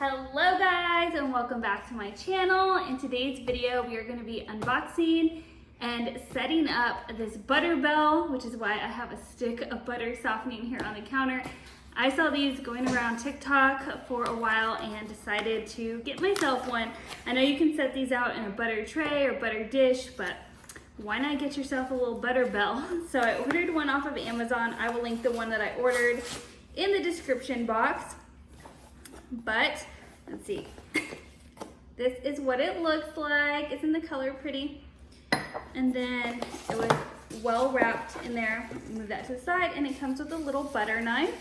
Hello guys, and welcome back to my channel. In today's video we are going to be unboxing and setting up this butter bell, which is why I have a stick of butter softening here on the counter. I saw these going around TikTok for a while and decided to get myself one. I know you can set these out in a butter tray or butter dish, but why not get yourself a little butter bell? So I ordered one off of Amazon. I will link the one that I ordered in the description box. But let's see, this is what it looks like. Isn't the color pretty? And then it was well wrapped in there. Move that to the side, and it comes with a little butter knife.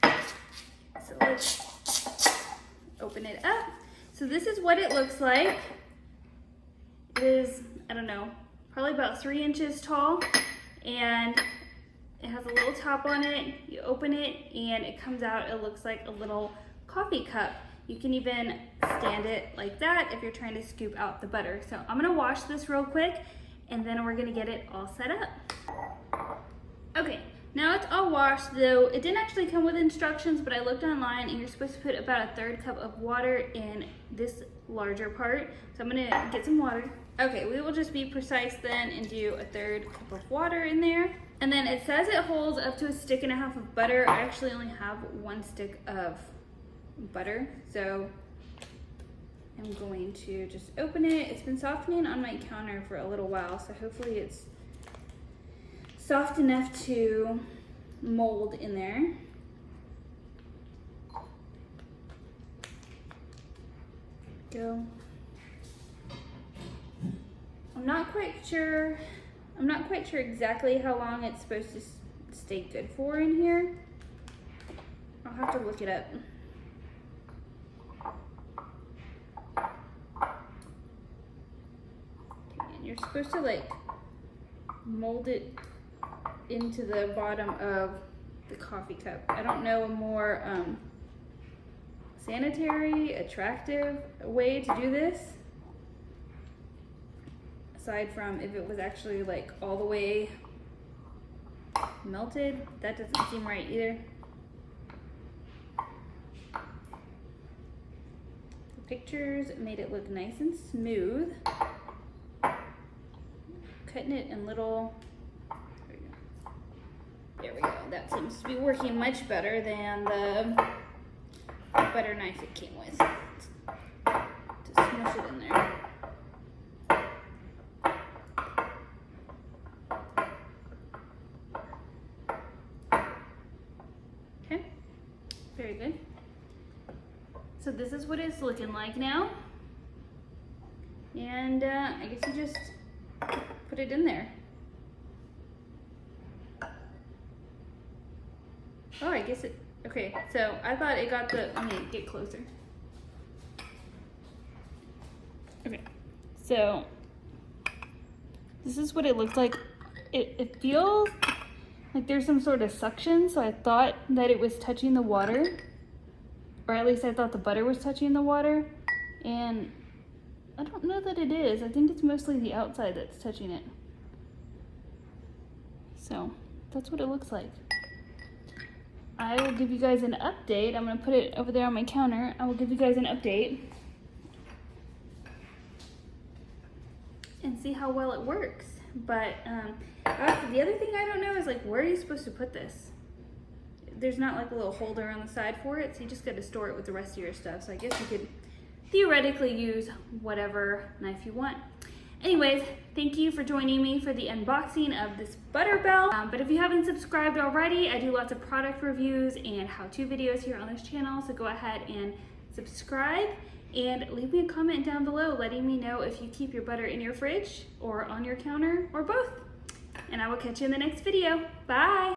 So let's open it up. So this is what it looks like. It is, I don't know, probably about 3 inches tall, and it has a little top on it. You open it and it comes out. It looks like a little coffee cup. You can even stand it like that if you're trying to scoop out the butter. So I'm gonna wash this real quick and then we're gonna get it all set up. Okay, now it's all washed, though it didn't actually come with instructions, but I looked online and you're supposed to put about 1/3 cup of water in this larger part. So I'm gonna get some water. Okay, we will just be precise then and do 1/3 cup of water in there. And then it says it holds up to 1.5 sticks of butter. I actually only have 1 stick of butter, so I'm going to just open it. It's been softening on my counter for a little while, so hopefully it's soft enough to mold in there. Go. I'm not quite sure exactly how long it's supposed to stay good for in here. I'll have to look it up. Okay, and you're supposed to like mold it into the bottom of the coffee cup. I don't know a more sanitary, attractive way to do this, aside from if it was actually like all the way melted. That doesn't seem right either. The pictures made it look nice and smooth. Cutting it in little, there we go. That seems to be working much better than the butter knife it came with. Just smush it in there. Okay, very good. So this is what it's looking like now. And I guess you just put it in there. Oh, I guess it, okay, so I thought it got the, let me get closer. Okay, so this is what it looks like. It feels like there's some sort of suction, so I thought that it was touching the water, or at least I thought the butter was touching the water, and I don't know that it is. I think it's mostly the outside that's touching it. So that's what it looks like. I will give you guys an update. I'm gonna put it over there on my counter. I will give you guys an update and see how well it works. But the other thing I don't know is like, where are you supposed to put this? There's not like a little holder on the side for it, so you just got to store it with the rest of your stuff. So I guess you could theoretically use whatever knife you want. Anyways, thank you for joining me for the unboxing of this butter bell. But if you haven't subscribed already, I do lots of product reviews and how-to videos here on this channel, so go ahead and subscribe and leave me a comment down below letting me know if you keep your butter in your fridge or on your counter or both. And I will catch you in the next video. Bye!